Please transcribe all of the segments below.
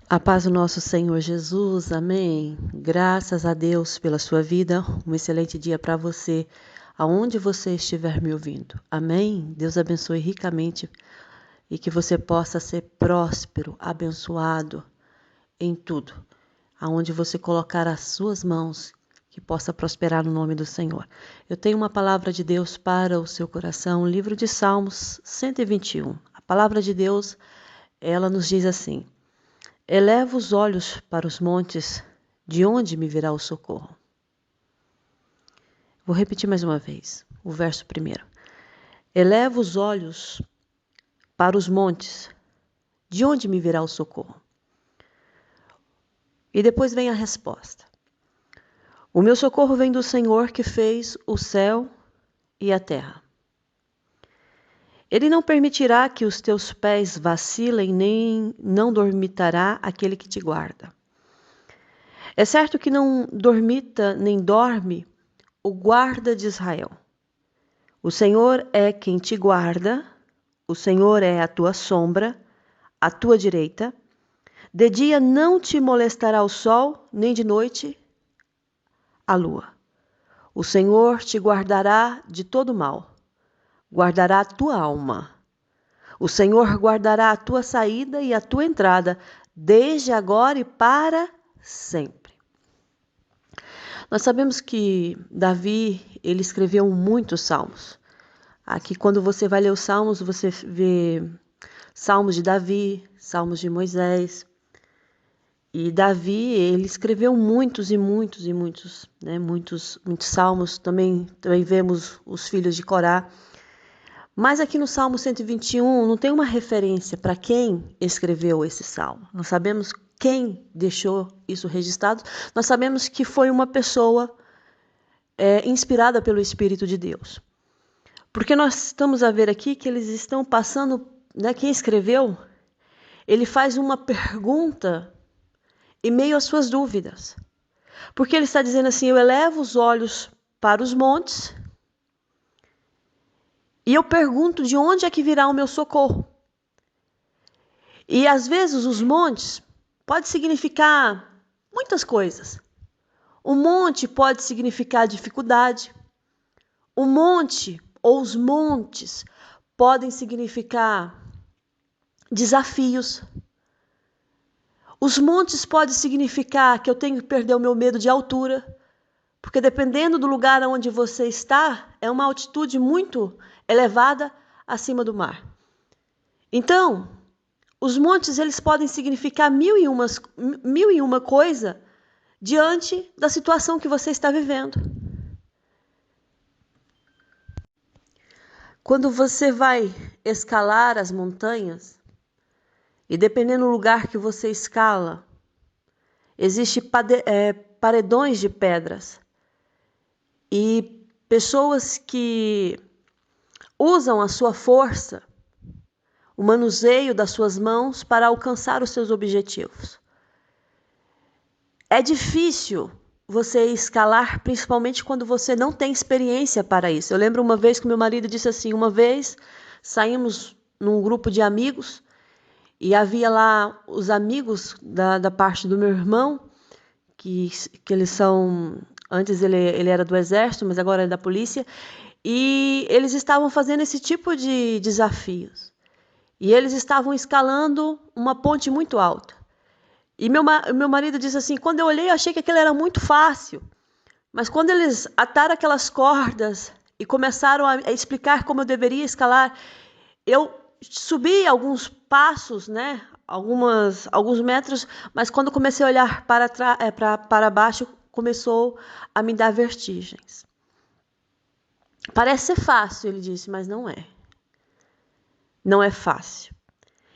A paz do nosso Senhor Jesus, amém. Graças a Deus pela sua vida, um excelente dia para você, aonde você estiver me ouvindo, amém. Deus abençoe ricamente e que você possa ser próspero, abençoado em tudo, aonde você colocar as suas mãos, que possa prosperar no nome do Senhor. Eu tenho uma palavra de Deus para o seu coração, livro de Salmos 121. A palavra de Deus, ela nos diz assim: eleva os olhos para os montes, de onde me virá o socorro? Vou repetir mais uma vez, o verso primeiro. Eleva os olhos para os montes, de onde me virá o socorro? E depois vem a resposta. O meu socorro vem do Senhor que fez o céu e a terra. Ele não permitirá que os teus pés vacilem, nem não dormitará aquele que te guarda. É certo que não dormita nem dorme o guarda de Israel. O Senhor é quem te guarda, o Senhor é a tua sombra, à tua direita. De dia não te molestará o sol, nem de noite a lua. O Senhor te guardará de todo mal, guardará a tua alma. O Senhor guardará a tua saída e a tua entrada, desde agora e para sempre. Nós sabemos que Davi, ele escreveu muitos salmos. Aqui, quando você vai ler os salmos, você vê salmos de Davi, salmos de Moisés. E Davi, ele escreveu muitos e muitos e muitos, né? Muitos salmos. Também vemos os filhos de Corá. Mas aqui no Salmo 121 não tem uma referência para quem escreveu esse salmo. Nós sabemos quem deixou isso registrado. Nós sabemos que foi uma pessoa inspirada pelo Espírito de Deus. Porque nós estamos a ver aqui que eles estão passando, né, quem escreveu, ele faz uma pergunta em meio às suas dúvidas. Porque ele está dizendo assim: eu elevo os olhos para os montes e eu pergunto de onde é que virá o meu socorro. E às vezes os montes pode significar muitas coisas. O monte pode significar dificuldade. O monte ou os montes podem significar desafios. Os montes podem significar que eu tenho que perder o meu medo de altura, porque dependendo do lugar onde você está, é uma altitude muito elevada acima do mar. Então, os montes eles podem significar mil e uma coisa diante da situação que você está vivendo. Quando você vai escalar as montanhas, e dependendo do lugar que você escala, existem paredões de pedras. E pessoas que usam a sua força, o manuseio das suas mãos para alcançar os seus objetivos. É difícil você escalar, principalmente quando você não tem experiência para isso. Eu lembro uma vez que meu marido disse assim, uma vez saímos num grupo de amigos e havia lá os amigos da parte do meu irmão, que eles são... Antes ele era do exército, mas agora é da polícia. E eles estavam fazendo esse tipo de desafios. E eles estavam escalando uma ponte muito alta. E meu marido disse assim, quando eu olhei, eu achei que aquilo era muito fácil. Mas quando eles ataram aquelas cordas e começaram a explicar como eu deveria escalar, eu subi alguns passos, né? Alguns metros, mas quando comecei a olhar para baixo, começou a me dar vertigens. Parece ser fácil, ele disse, mas não é. Não é fácil.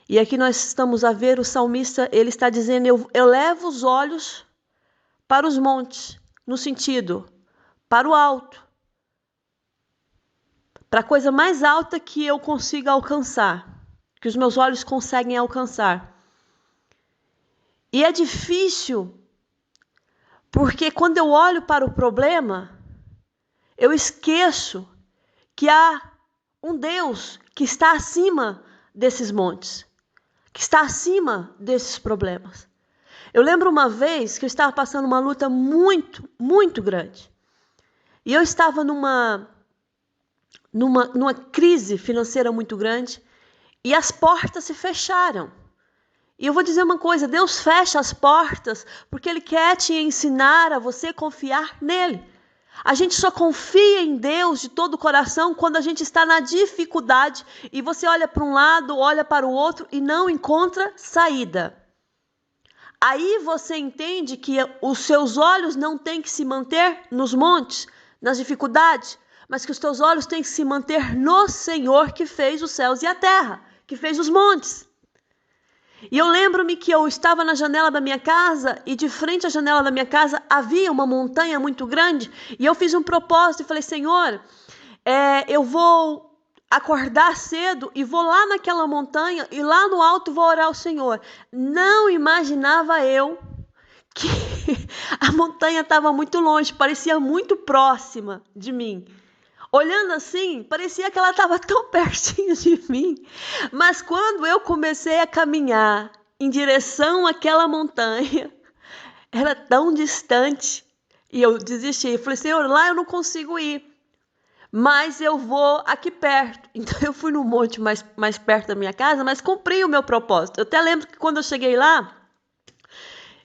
E aqui nós estamos a ver o salmista, ele está dizendo, eu levo os olhos para os montes, no sentido, para o alto, para a coisa mais alta que eu consiga alcançar, que os meus olhos conseguem alcançar. E é difícil, porque quando eu olho para o problema, eu esqueço que há um Deus que está acima desses montes, que está acima desses problemas. Eu lembro uma vez que eu estava passando uma luta muito, muito grande. E eu estava numa crise financeira muito grande e as portas se fecharam. E eu vou dizer uma coisa, Deus fecha as portas porque Ele quer te ensinar a você confiar nele. A gente só confia em Deus de todo o coração quando a gente está na dificuldade e você olha para um lado, olha para o outro e não encontra saída. Aí você entende que os seus olhos não têm que se manter nos montes, nas dificuldades, mas que os teus olhos têm que se manter no Senhor que fez os céus e a terra, que fez os montes. E eu lembro-me que eu estava na janela da minha casa e de frente à janela da minha casa havia uma montanha muito grande e eu fiz um propósito e falei, Senhor, eu vou acordar cedo e vou lá naquela montanha e lá no alto vou orar ao Senhor. Não imaginava eu que a montanha estava muito longe, parecia muito próxima de mim. Olhando assim, parecia que ela estava tão pertinho de mim. Mas quando eu comecei a caminhar em direção àquela montanha, era tão distante. E eu desisti. Eu falei, Senhor, lá eu não consigo ir. Mas eu vou aqui perto. Então eu fui no monte mais perto da minha casa, mas cumpri o meu propósito. Eu até lembro que quando eu cheguei lá,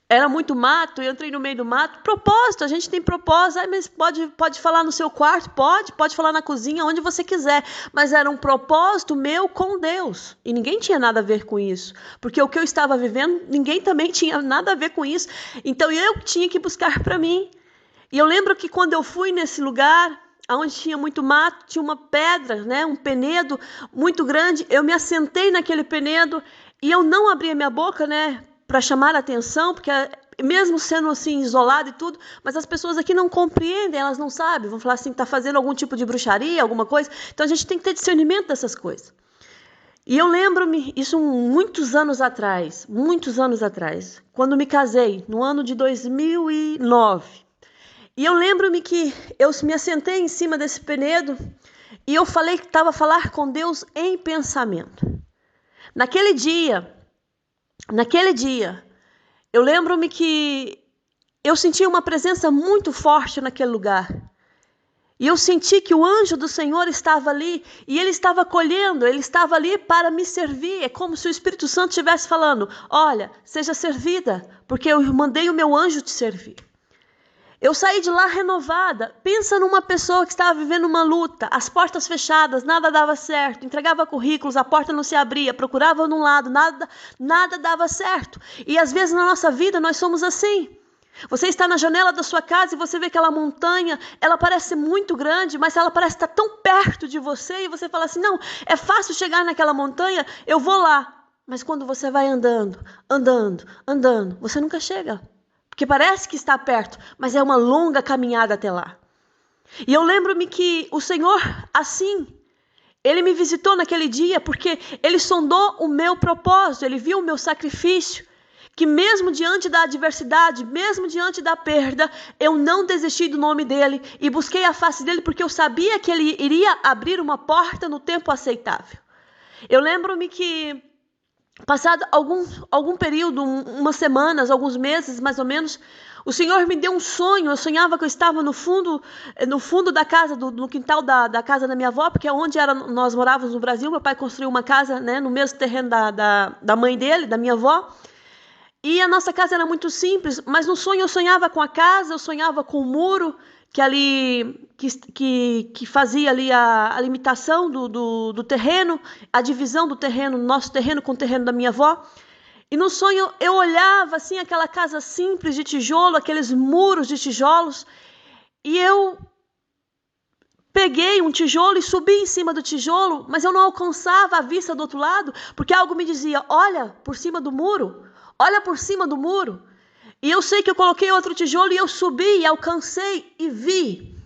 era muito mato, eu entrei no meio do mato. Propósito, a gente tem propósito. Mas pode falar no seu quarto? Pode falar na cozinha, onde você quiser. Mas era um propósito meu com Deus. E ninguém tinha nada a ver com isso. Porque o que eu estava vivendo, ninguém também tinha nada a ver com isso. Então eu tinha que buscar para mim. E eu lembro que quando eu fui nesse lugar, onde tinha muito mato, tinha uma pedra, né, um penedo muito grande. Eu me assentei naquele penedo e eu não abri a minha boca, né, para chamar a atenção, porque mesmo sendo assim isolado e tudo, mas as pessoas aqui não compreendem, elas não sabem, vão falar assim, está fazendo algum tipo de bruxaria, alguma coisa. Então a gente tem que ter discernimento dessas coisas. E eu lembro-me, isso muitos anos atrás, quando me casei, no ano de 2009. E eu lembro-me que eu me assentei em cima desse penedo e eu falei que estava a falar com Deus em pensamento. Naquele dia, eu lembro-me que eu senti uma presença muito forte naquele lugar. E eu senti que o anjo do Senhor estava ali e ele estava acolhendo, ele estava ali para me servir. É como se o Espírito Santo estivesse falando, olha, seja servida, porque eu mandei o meu anjo te servir. Eu saí de lá renovada. Pensa numa pessoa que estava vivendo uma luta, as portas fechadas, nada dava certo, entregava currículos, a porta não se abria, procurava num lado, nada dava certo. E às vezes na nossa vida nós somos assim. Você está na janela da sua casa e você vê aquela montanha, ela parece muito grande, mas ela parece estar tão perto de você e você fala assim, não, é fácil chegar naquela montanha, eu vou lá. Mas quando você vai andando, você nunca chega. Porque parece que está perto, mas é uma longa caminhada até lá. E eu lembro-me que o Senhor, assim, Ele me visitou naquele dia porque Ele sondou o meu propósito, Ele viu o meu sacrifício, que mesmo diante da adversidade, mesmo diante da perda, eu não desisti do nome dEle e busquei a face dEle porque eu sabia que Ele iria abrir uma porta no tempo aceitável. Eu lembro-me que passado algum período, umas semanas, alguns meses mais ou menos, o Senhor me deu um sonho. Eu sonhava que eu estava no fundo da casa, no quintal da casa da minha avó, porque é onde nós morávamos no Brasil. Meu pai construiu uma casa, né, no mesmo terreno da mãe dele, da minha avó. E a nossa casa era muito simples, mas no sonho eu sonhava com a casa, eu sonhava com o muro, que fazia ali a limitação do terreno, a divisão do terreno, nosso terreno com o terreno da minha avó. E no sonho eu olhava assim aquela casa simples de tijolo, aqueles muros de tijolos, e eu peguei um tijolo e subi em cima do tijolo, mas eu não alcançava a vista do outro lado, porque algo me dizia, olha por cima do muro, olha por cima do muro. E eu sei que eu coloquei outro tijolo e eu subi e alcancei e vi.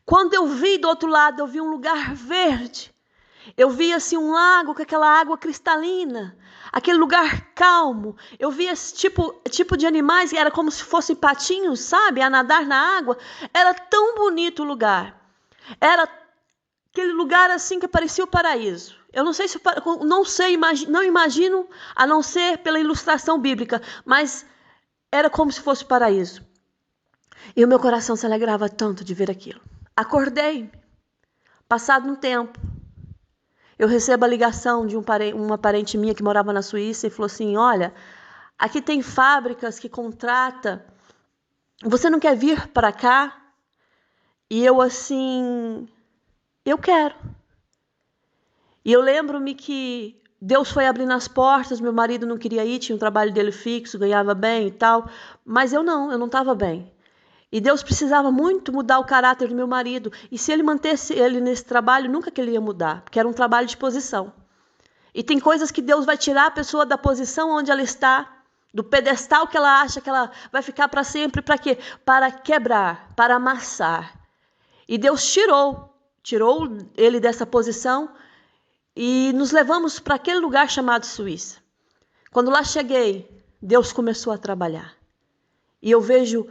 Quando eu vi do outro lado, eu vi um lugar verde. Eu vi assim um lago com aquela água cristalina, aquele lugar calmo. Eu vi esse tipo de animais que era como se fossem patinhos, sabe, a nadar na água. Era tão bonito o lugar. Era aquele lugar assim que parecia o paraíso. Eu não sei não imagino, a não ser pela ilustração bíblica, mas Era como se fosse paraíso. E o meu coração se alegrava tanto de ver aquilo. Acordei, passado um tempo, eu recebo a ligação de uma parente minha que morava na Suíça e falou assim, olha, aqui tem fábricas que contrata, você não quer vir para cá? E eu assim, eu quero. E eu lembro-me que Deus foi abrindo as portas, meu marido não queria ir, tinha um trabalho dele fixo, ganhava bem e tal, mas eu não estava bem. E Deus precisava muito mudar o caráter do meu marido. E se ele mantesse ele nesse trabalho, nunca que ele ia mudar, porque era um trabalho de posição. E tem coisas que Deus vai tirar a pessoa da posição onde ela está, do pedestal que ela acha que ela vai ficar para sempre, para quê? Para quebrar, para amassar. E Deus tirou ele dessa posição e nos levamos para aquele lugar chamado Suíça. Quando lá cheguei, Deus começou a trabalhar. E eu vejo,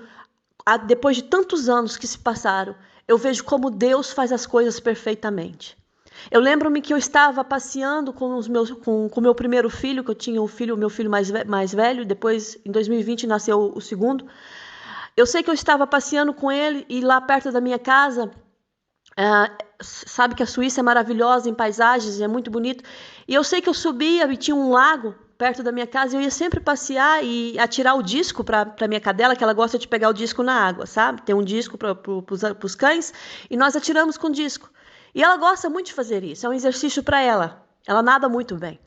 depois de tantos anos que se passaram, eu vejo como Deus faz as coisas perfeitamente. Eu lembro-me que eu estava passeando com o meu primeiro filho, que eu tinha meu filho mais velho, depois em 2020 nasceu o segundo. Eu sei que eu estava passeando com ele e lá perto da minha casa, sabe que a Suíça é maravilhosa em paisagens, é muito bonito. E eu sei que eu subia e tinha um lago perto da minha casa e eu ia sempre passear e atirar o disco para minha cadela, que ela gosta de pegar o disco na água, sabe? Tem um disco para os cães e nós atiramos com disco. E ela gosta muito de fazer isso, é um exercício para ela. Ela nada muito bem.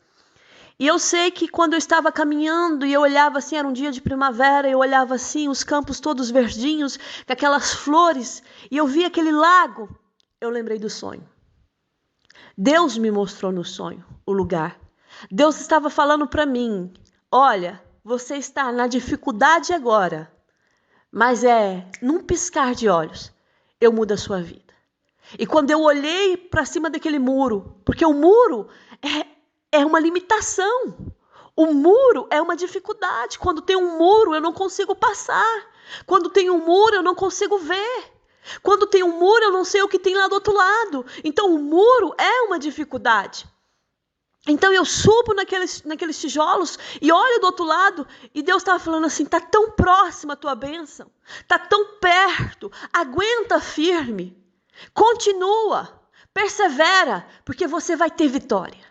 E eu sei que quando eu estava caminhando e eu olhava assim, era um dia de primavera, eu olhava assim, os campos todos verdinhos, com aquelas flores, e eu vi aquele lago, eu lembrei do sonho. Deus me mostrou no sonho o lugar. Deus estava falando para mim, olha, você está na dificuldade agora, mas num piscar de olhos, eu mudo a sua vida. E quando eu olhei para cima daquele muro, porque o muro é uma limitação. O muro é uma dificuldade. Quando tem um muro, eu não consigo passar. Quando tem um muro, eu não consigo ver. Quando tem um muro, eu não sei o que tem lá do outro lado. Então, o muro é uma dificuldade. Então, eu subo naqueles tijolos e olho do outro lado e Deus estava falando assim, está tão próxima a tua bênção, está tão perto, aguenta firme. Continua, persevera, porque você vai ter vitória.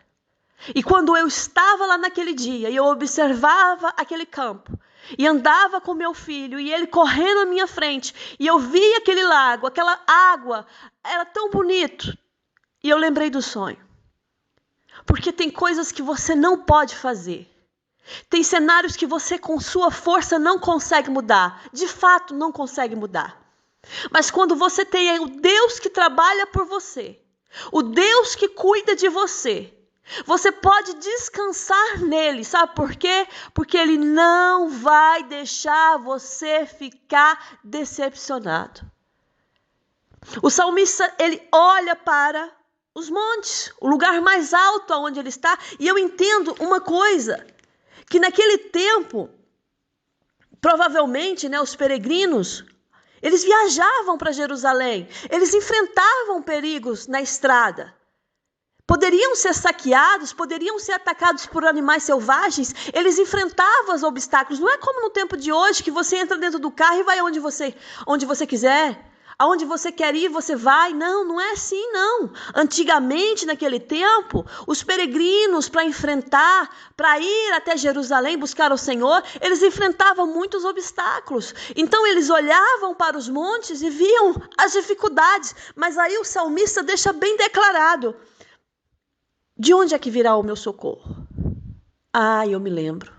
E quando eu estava lá naquele dia e eu observava aquele campo e andava com meu filho e ele correndo à minha frente e eu via aquele lago, aquela água, era tão bonito. E eu lembrei do sonho. Porque tem coisas que você não pode fazer. Tem cenários que você com sua força não consegue mudar. De fato, não consegue mudar. Mas quando você tem o Deus que trabalha por você, o Deus que cuida de você, você pode descansar nele. Sabe por quê? Porque ele não vai deixar você ficar decepcionado. O salmista, ele olha para os montes, o lugar mais alto aonde ele está, e eu entendo uma coisa, que naquele tempo, provavelmente, os peregrinos, eles viajavam para Jerusalém, eles enfrentavam perigos na estrada. Poderiam ser saqueados, poderiam ser atacados por animais selvagens, eles enfrentavam os obstáculos. Não é como no tempo de hoje, que você entra dentro do carro e vai onde você quiser. Aonde você quer ir, você vai. Não, não é assim, não. Antigamente, naquele tempo, os peregrinos para ir até Jerusalém, buscar o Senhor, eles enfrentavam muitos obstáculos. Então, eles olhavam para os montes e viam as dificuldades. Mas aí o salmista deixa bem declarado: de onde é que virá o meu socorro? Eu me lembro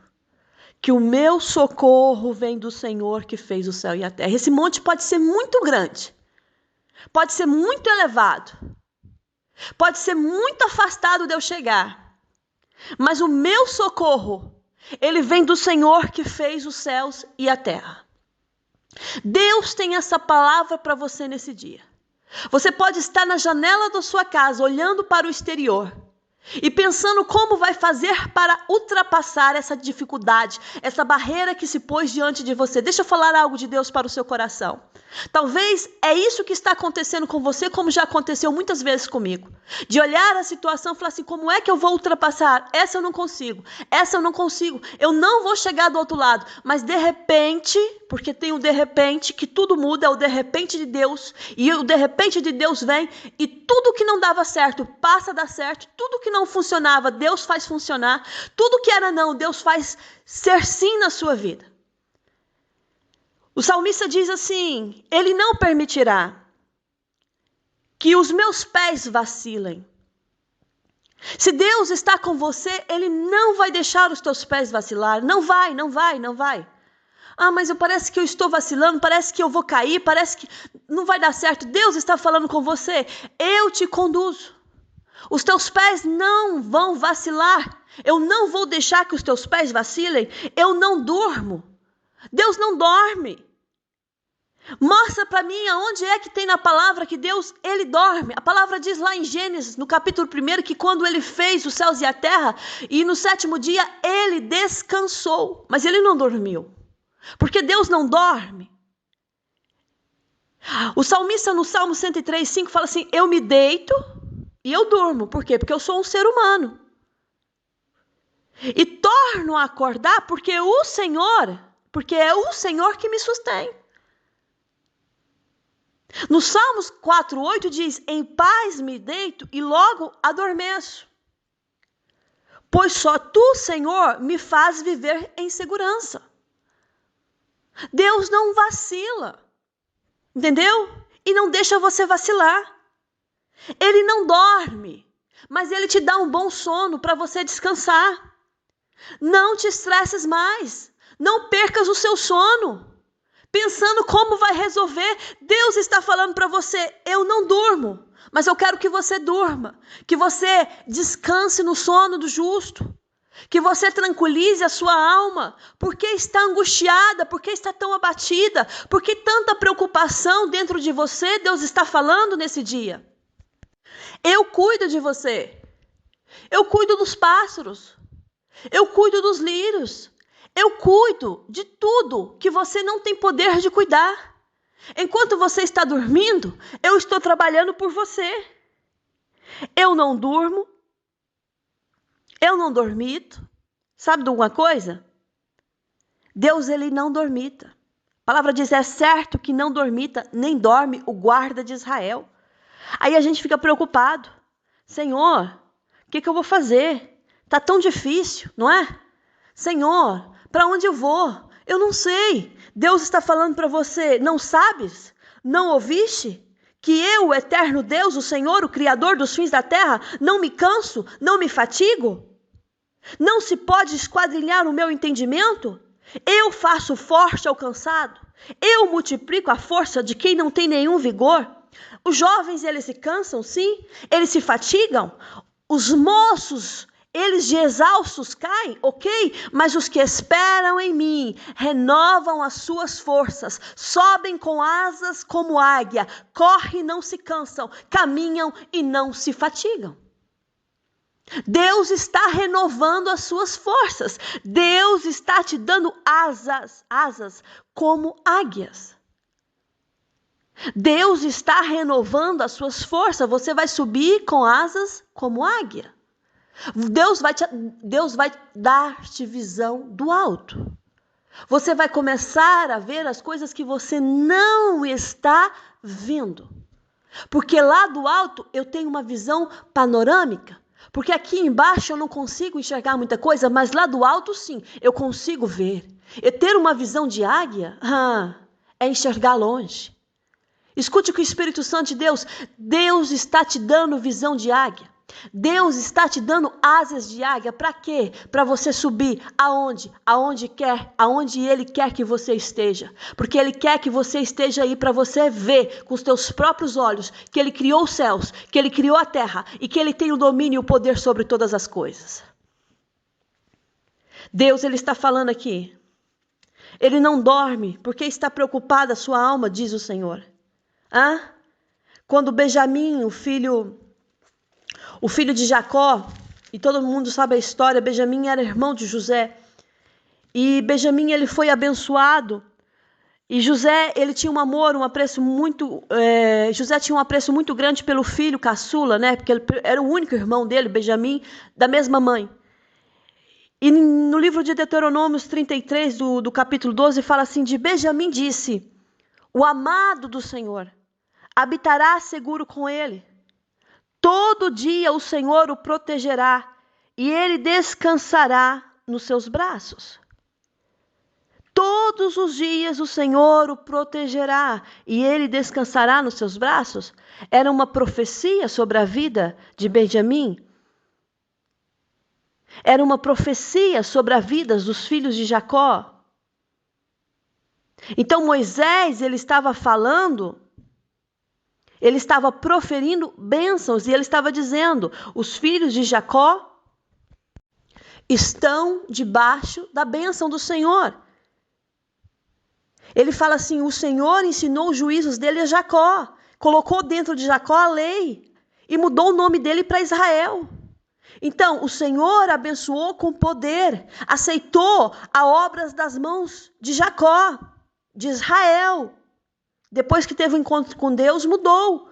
que o meu socorro vem do Senhor que fez o céu e a terra. Esse monte pode ser muito grande, pode ser muito elevado, pode ser muito afastado de eu chegar, mas o meu socorro, ele vem do Senhor que fez os céus e a terra. Deus tem essa palavra para você nesse dia. Você pode estar na janela da sua casa, olhando para o exterior, e pensando como vai fazer para ultrapassar essa dificuldade, essa barreira que se pôs diante de você. Deixa eu falar algo de Deus para o seu coração. Talvez é isso que está acontecendo com você, como já aconteceu muitas vezes comigo. De olhar a situação e falar assim, como é que eu vou ultrapassar? Essa eu não consigo, essa eu não consigo, eu não vou chegar do outro lado. Mas de repente, porque tem um de repente, que tudo muda, é o de repente de Deus. E o de repente de Deus vem e tudo que não dava certo passa a dar certo. Tudo que não funcionava, Deus faz funcionar. Tudo que era não, Deus faz ser sim na sua vida. O salmista diz assim, ele não permitirá que os meus pés vacilem. Se Deus está com você, ele não vai deixar os teus pés vacilar. Não vai, não vai, não vai. Ah, mas parece que eu estou vacilando, parece que eu vou cair, parece que não vai dar certo. Deus está falando com você, eu te conduzo. Os teus pés não vão vacilar. Eu não vou deixar que os teus pés vacilem. Eu não durmo. Deus não dorme. Mostra para mim aonde é que tem na palavra que Deus, ele dorme. A palavra diz lá em Gênesis, no capítulo 1, que quando ele fez os céus e a terra, e no 7º dia ele descansou. Mas ele não dormiu. Porque Deus não dorme. O salmista no Salmo 103:5 fala assim, eu me deito e eu durmo. Por quê? Porque eu sou um ser humano. E torno a acordar porque é o Senhor que me sustém. No Salmos 4:8 diz, em paz me deito e logo adormeço. Pois só tu, Senhor, me faz viver em segurança. Deus não vacila, entendeu? E não deixa você vacilar. Ele não dorme, mas ele te dá um bom sono para você descansar. Não te estresses mais, não percas o seu sono, pensando como vai resolver. Deus está falando para você, eu não durmo, mas eu quero que você durma, que você descanse no sono do justo, que você tranquilize a sua alma, porque está angustiada, porque está tão abatida, porque tanta preocupação dentro de você. Deus está falando nesse dia. Eu cuido de você, eu cuido dos pássaros, eu cuido dos lírios, eu cuido de tudo que você não tem poder de cuidar. Enquanto você está dormindo, eu estou trabalhando por você. Eu não durmo, eu não dormito. Sabe de alguma coisa? Deus, ele não dormita. A palavra diz, é certo que não dormita, nem dorme o guarda de Israel. Aí a gente fica preocupado. Senhor, o que eu vou fazer? Está tão difícil, não é? Senhor, para onde eu vou? Eu não sei. Deus está falando para você, não sabes? Não ouviste? Que eu, o eterno Deus, o Senhor, o Criador dos fins da terra, não me canso, não me fatigo? Não se pode esquadrinhar o meu entendimento? Eu faço forte ao cansado. Eu multiplico a força de quem não tem nenhum vigor. Os jovens, eles se cansam, sim. Eles se fatigam. Os moços, eles de exaustos caem, ok? Mas os que esperam em mim renovam as suas forças, sobem com asas como águia, correm e não se cansam, caminham e não se fatigam. Deus está renovando as suas forças. Deus está te dando asas como águias. Deus está renovando as suas forças. Você vai subir com asas como águia. Deus vai dar-te visão do alto. Você vai começar a ver as coisas que você não está vendo. Porque lá do alto eu tenho uma visão panorâmica. Porque aqui embaixo eu não consigo enxergar muita coisa, mas lá do alto sim, eu consigo ver. E ter uma visão de águia é enxergar longe. Escute o que o Espírito Santo de Deus está te dando visão de águia. Deus está te dando asas de águia. Para quê? Para você subir aonde? Aonde Ele quer que você esteja. Porque Ele quer que você esteja aí para você ver com os teus próprios olhos que Ele criou os céus, que Ele criou a terra e que Ele tem o domínio e o poder sobre todas as coisas. Deus, Ele está falando aqui. Ele não dorme porque está preocupada a sua alma, diz o Senhor. Quando Benjamim, o filho de Jacó, e todo mundo sabe a história, Benjamim era irmão de José. E Benjamim, ele foi abençoado. E José, ele tinha um amor, um apreço muito... José tinha um apreço muito grande pelo filho caçula, né? Porque ele era o único irmão dele, Benjamim, da mesma mãe. E no livro de Deuteronômios 33, do capítulo 12, fala assim, de Benjamim disse, o amado do Senhor habitará seguro com ele. Todo dia o Senhor o protegerá e ele descansará nos seus braços. Todos os dias o Senhor o protegerá e ele descansará nos seus braços. Era uma profecia sobre a vida de Benjamim. Era uma profecia sobre a vida dos filhos de Jacó. Então Moisés, ele estava falando, ele estava proferindo bênçãos e ele estava dizendo, os filhos de Jacó estão debaixo da bênção do Senhor. Ele fala assim, o Senhor ensinou os juízos dele a Jacó, colocou dentro de Jacó a lei e mudou o nome dele para Israel. Então, o Senhor abençoou com poder, aceitou as obras das mãos de Jacó, de Israel. Depois que teve um encontro com Deus, mudou.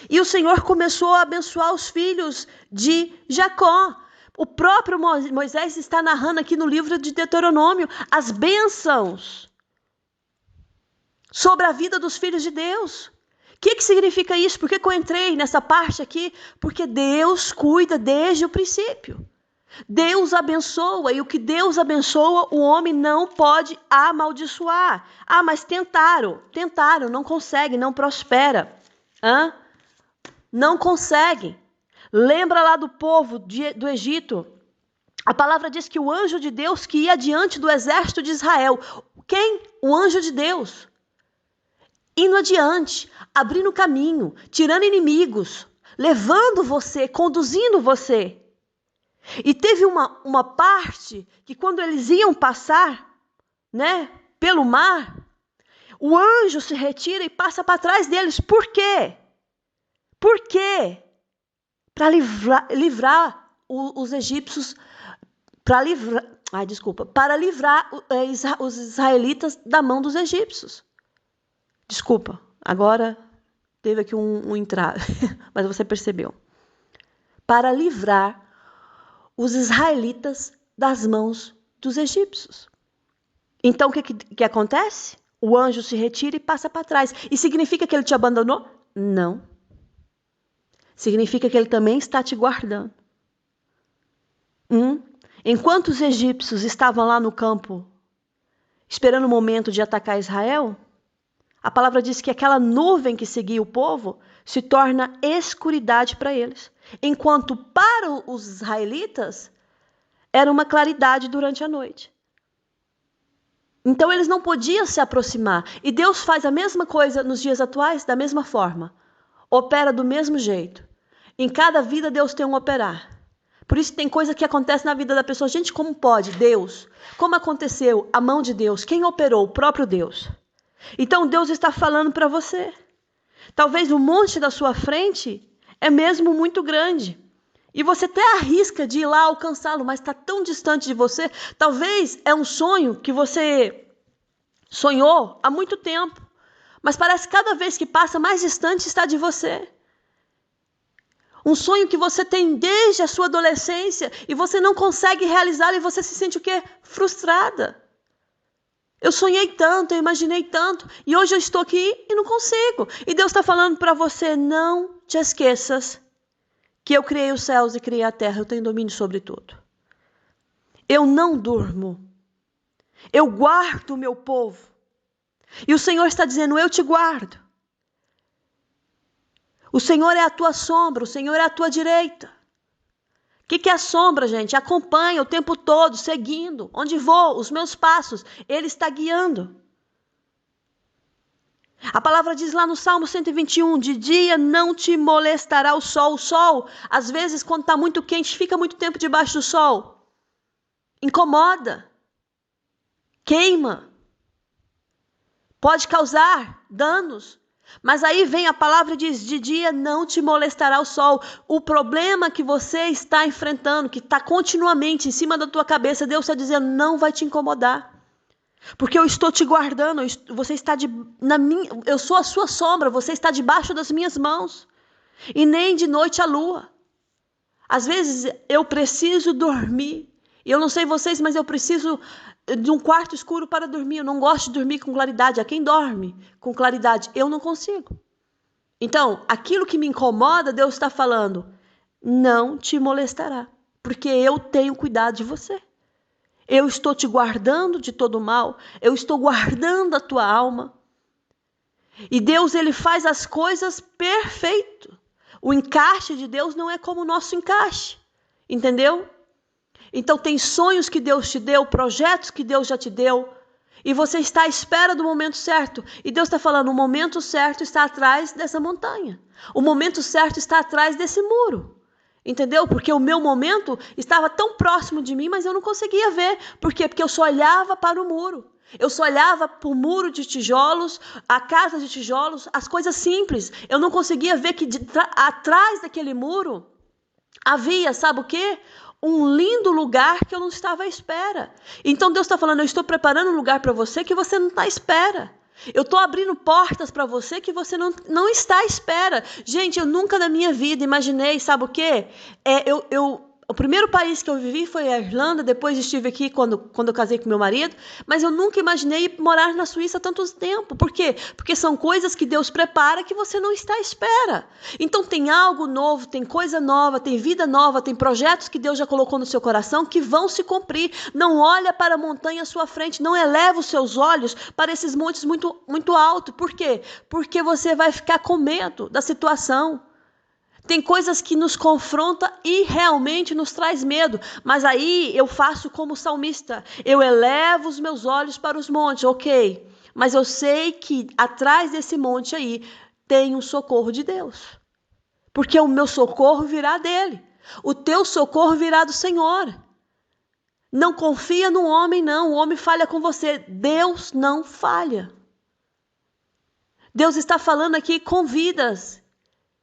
E o Senhor começou a abençoar os filhos de Jacó. O próprio Moisés está narrando aqui no livro de Deuteronômio as bênçãos sobre a vida dos filhos de Deus. O que significa isso? Por que eu entrei nessa parte aqui? Porque Deus cuida desde o princípio. Deus abençoa, e o que Deus abençoa, o homem não pode amaldiçoar. Ah, mas tentaram, não consegue, não prospera. Não consegue. Lembra lá do povo do Egito? A palavra diz que o anjo de Deus que ia diante do exército de Israel. Quem? O anjo de Deus. Indo adiante, abrindo caminho, tirando inimigos, levando você, conduzindo você. E teve uma parte que quando eles iam passar, né, pelo mar, o anjo se retira e passa para trás deles. Por quê? Por quê? Para livrar os egípcios, para livrar os israelitas da mão dos egípcios. Desculpa, agora teve aqui um entrave, mas você percebeu. Para livrar os israelitas das mãos dos egípcios. Então, o que acontece? O anjo se retira e passa para trás. E significa que ele te abandonou? Não. Significa que ele também está te guardando. Enquanto os egípcios estavam lá no campo, esperando o momento de atacar Israel, a palavra diz que aquela nuvem que seguia o povo se torna escuridade para eles. Enquanto para os israelitas era uma claridade durante a noite. Então eles não podiam se aproximar. E Deus faz a mesma coisa nos dias atuais, da mesma forma. Opera do mesmo jeito. Em cada vida Deus tem um operar. Por isso tem coisa que acontece na vida da pessoa. Gente, como pode? Deus. Como aconteceu? A mão de Deus. Quem operou? O próprio Deus. Então Deus está falando para você. Talvez o monte da sua frente é mesmo muito grande. E você até arrisca de ir lá alcançá-lo, mas está tão distante de você. Talvez é um sonho que você sonhou há muito tempo. Mas parece que cada vez que passa, mais distante está de você. Um sonho que você tem desde a sua adolescência e você não consegue realizar e você se sente o quê? Frustrada. Eu sonhei tanto, eu imaginei tanto e hoje eu estou aqui e não consigo. E Deus está falando para você, não te esqueças que eu criei os céus e criei a terra, eu tenho domínio sobre tudo. Eu não durmo. Eu guardo o meu povo. E o Senhor está dizendo, eu te guardo. O Senhor é a tua sombra, o Senhor é a tua direita. O que é a sombra, gente? Acompanha o tempo todo, seguindo. Onde vou, os meus passos, Ele está guiando. A palavra diz lá no Salmo 121, de dia não te molestará o sol. O sol, às vezes, quando está muito quente, fica muito tempo debaixo do sol. Incomoda. Queima. Pode causar danos. Mas aí vem a palavra e diz, de dia não te molestará o sol. O problema que você está enfrentando, que está continuamente em cima da tua cabeça, Deus está dizendo, não vai te incomodar. Porque eu estou te guardando, você está eu sou a sua sombra, você está debaixo das minhas mãos. E nem de noite a lua. Às vezes eu preciso dormir. E eu não sei vocês, mas eu preciso de um quarto escuro para dormir. Eu não gosto de dormir com claridade. Há quem dorme com claridade. Eu não consigo. Então, aquilo que me incomoda, Deus está falando, não te molestará. Porque eu tenho cuidado de você. Eu estou te guardando de todo mal. Eu estou guardando a tua alma. E Deus, ele faz as coisas perfeito. O encaixe de Deus não é como o nosso encaixe. Entendeu? Então tem sonhos que Deus te deu, projetos que Deus já te deu. E você está à espera do momento certo. E Deus está falando, o momento certo está atrás dessa montanha. O momento certo está atrás desse muro. Entendeu? Porque o meu momento estava tão próximo de mim, mas eu não conseguia ver. Por quê? Porque eu só olhava para o muro. Eu só olhava para o muro de tijolos, a casa de tijolos, as coisas simples. Eu não conseguia ver que atrás daquele muro havia, sabe o quê? Um lindo lugar que eu não estava à espera. Então Deus está falando, eu estou preparando um lugar para você que você não está à espera. Eu estou abrindo portas para você que você não está à espera. Gente, eu nunca na minha vida imaginei, sabe o quê? O primeiro país que eu vivi foi a Irlanda, depois estive aqui quando eu casei com meu marido, mas eu nunca imaginei morar na Suíça há tanto tempo. Por quê? Porque são coisas que Deus prepara que você não está à espera. Então tem algo novo, tem coisa nova, tem vida nova, tem projetos que Deus já colocou no seu coração que vão se cumprir. Não olha para a montanha à sua frente, não eleva os seus olhos para esses montes muito, muito altos. Por quê? Porque você vai ficar com medo da situação. Tem coisas que nos confrontam e realmente nos traz medo. Mas aí eu faço como salmista. Eu elevo os meus olhos para os montes, ok. Mas eu sei que atrás desse monte aí tem um socorro de Deus. Porque o meu socorro virá dele. O teu socorro virá do Senhor. Não confia no homem, não. O homem falha com você. Deus não falha. Deus está falando aqui com vidas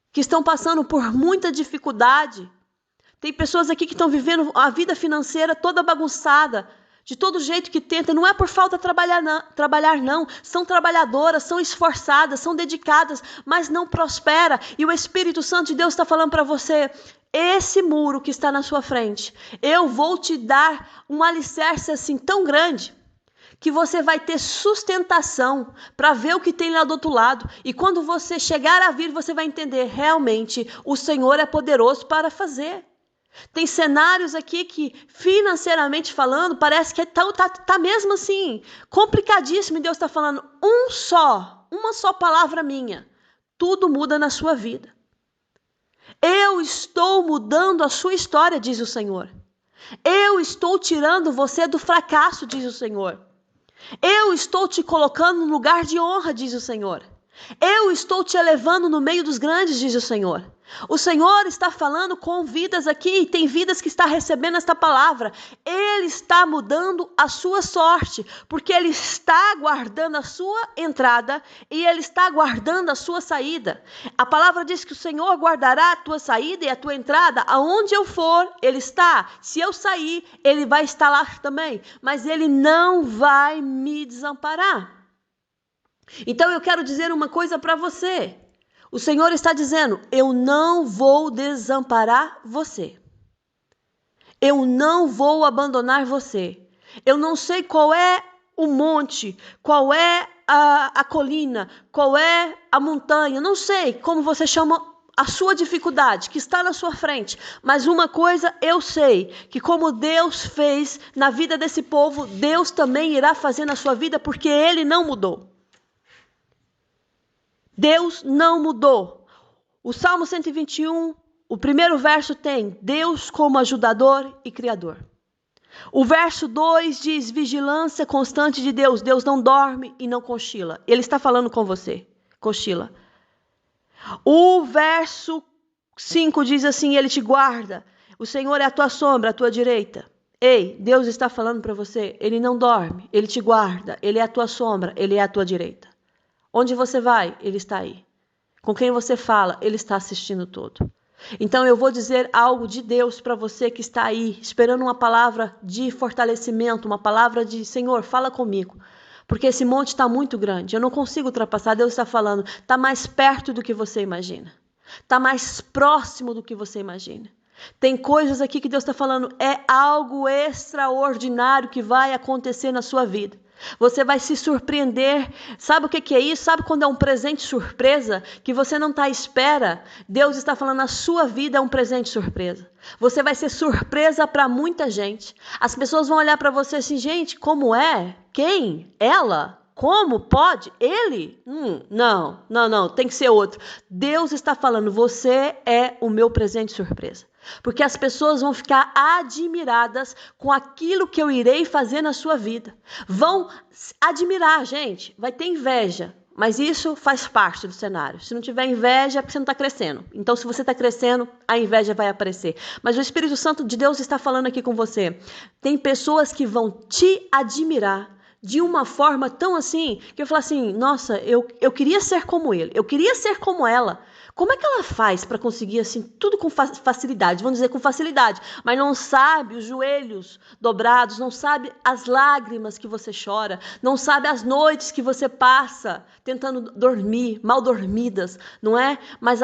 que estão passando por muita dificuldade. Tem pessoas aqui que estão vivendo a vida financeira toda bagunçada, de todo jeito que tenta. Não é por falta de trabalhar, não. São trabalhadoras, são esforçadas, são dedicadas, mas não prospera. E o Espírito Santo de Deus está falando para você, esse muro que está na sua frente, eu vou te dar um alicerce assim tão grande, que você vai ter sustentação para ver o que tem lá do outro lado. E quando você chegar a vir, você vai entender, realmente, o Senhor é poderoso para fazer. Tem cenários aqui que, financeiramente falando, parece que tá mesmo assim, complicadíssimo. E Deus está falando, uma só palavra minha, tudo muda na sua vida. Eu estou mudando a sua história, diz o Senhor. Eu estou tirando você do fracasso, diz o Senhor. Eu estou te colocando no lugar de honra, diz o Senhor. Eu estou te elevando no meio dos grandes, diz o Senhor. O Senhor está falando com vidas aqui, e tem vidas que está recebendo esta palavra. Ele está mudando a sua sorte, porque Ele está guardando a sua entrada e Ele está guardando a sua saída. A palavra diz que o Senhor guardará a tua saída e a tua entrada. Aonde eu for, Ele está. Se eu sair, Ele vai estar lá também. Mas Ele não vai me desamparar. Então eu quero dizer uma coisa para você. O Senhor está dizendo, eu não vou desamparar você. Eu não vou abandonar você. Eu não sei qual é o monte, qual é a colina, qual é a montanha. Não sei como você chama a sua dificuldade que está na sua frente. Mas uma coisa eu sei, que como Deus fez na vida desse povo, Deus também irá fazer na sua vida, porque Ele não mudou. Deus não mudou. O Salmo 121, o primeiro verso tem Deus como ajudador e criador. O verso 2 diz vigilância constante de Deus. Deus não dorme e não cochila. Ele está falando com você. Cochila. O verso 5 diz assim, Ele te guarda. O Senhor é a tua sombra, a tua direita. Ei, Deus está falando para você. Ele não dorme, Ele te guarda. Ele é a tua sombra, Ele é a tua direita. Onde você vai, Ele está aí. Com quem você fala, Ele está assistindo tudo. Então eu vou dizer algo de Deus para você que está aí, esperando uma palavra de fortalecimento, uma palavra de Senhor, fala comigo. Porque esse monte está muito grande, eu não consigo ultrapassar. Deus está falando, está mais perto do que você imagina. Está mais próximo do que você imagina. Tem coisas aqui que Deus está falando, é algo extraordinário que vai acontecer na sua vida. Você vai se surpreender. Sabe o que é isso? Sabe quando é um presente surpresa que você não está à espera? Deus está falando, a sua vida é um presente surpresa. Você vai ser surpresa para muita gente. As pessoas vão olhar para você assim, gente, como é? Quem? Ela? Como pode? Ele? Não, tem que ser outro. Deus está falando, você é o meu presente surpresa. Porque as pessoas vão ficar admiradas com aquilo que eu irei fazer na sua vida. Vão admirar, gente. Vai ter inveja. Mas isso faz parte do cenário. Se não tiver inveja, é porque você não está crescendo. Então, se você está crescendo, a inveja vai aparecer. Mas o Espírito Santo de Deus está falando aqui com você. Tem pessoas que vão te admirar de uma forma tão assim, que eu falo assim, nossa, eu queria ser como ele, eu queria ser como ela. Como é que ela faz para conseguir assim tudo com facilidade? Vamos dizer com facilidade, mas não sabe os joelhos dobrados, não sabe as lágrimas que você chora, não sabe as noites que você passa tentando dormir, mal dormidas, não é? Mas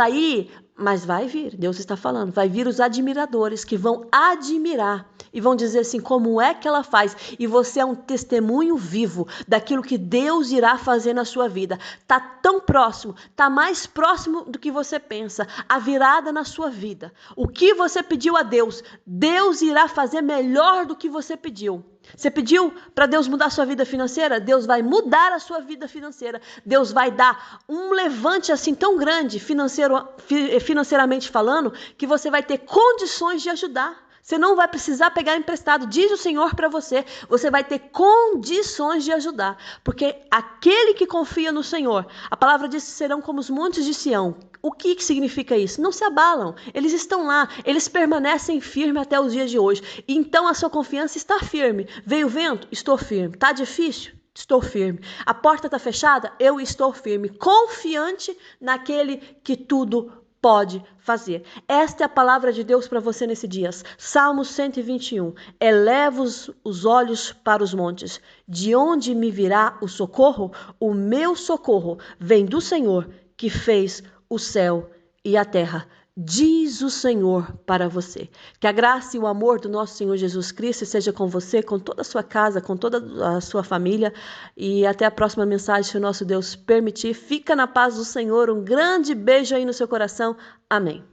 vai vir, Deus está falando, vai vir os admiradores que vão admirar e vão dizer assim, como é que ela faz? E você é um testemunho vivo daquilo que Deus irá fazer na sua vida. Está tão próximo, está mais próximo do que você pensa, a virada na sua vida. O que você pediu a Deus, Deus irá fazer melhor do que você pediu. Você pediu para Deus mudar a sua vida financeira? Deus vai mudar a sua vida financeira. Deus vai dar um levante assim tão grande, financeiramente falando, que você vai ter condições de ajudar. Você não vai precisar pegar emprestado, diz o Senhor para você. Você vai ter condições de ajudar. Porque aquele que confia no Senhor, a palavra diz que serão como os montes de Sião. O que significa isso? Não se abalam. Eles estão lá. Eles permanecem firmes até os dias de hoje. Então a sua confiança está firme. Veio o vento? Estou firme. Está difícil? Estou firme. A porta está fechada? Eu estou firme. Confiante naquele que tudo pode fazer. Esta é a palavra de Deus para você nesse dia. Salmo 121. Eleva os olhos para os montes. De onde me virá o socorro? O meu socorro vem do Senhor que fez o céu e a terra. Diz o Senhor para você. Que a graça e o amor do nosso Senhor Jesus Cristo seja com você, com toda a sua casa, com toda a sua família. E até a próxima mensagem, se o nosso Deus permitir. Fica na paz do Senhor. Um grande beijo aí no seu coração. Amém.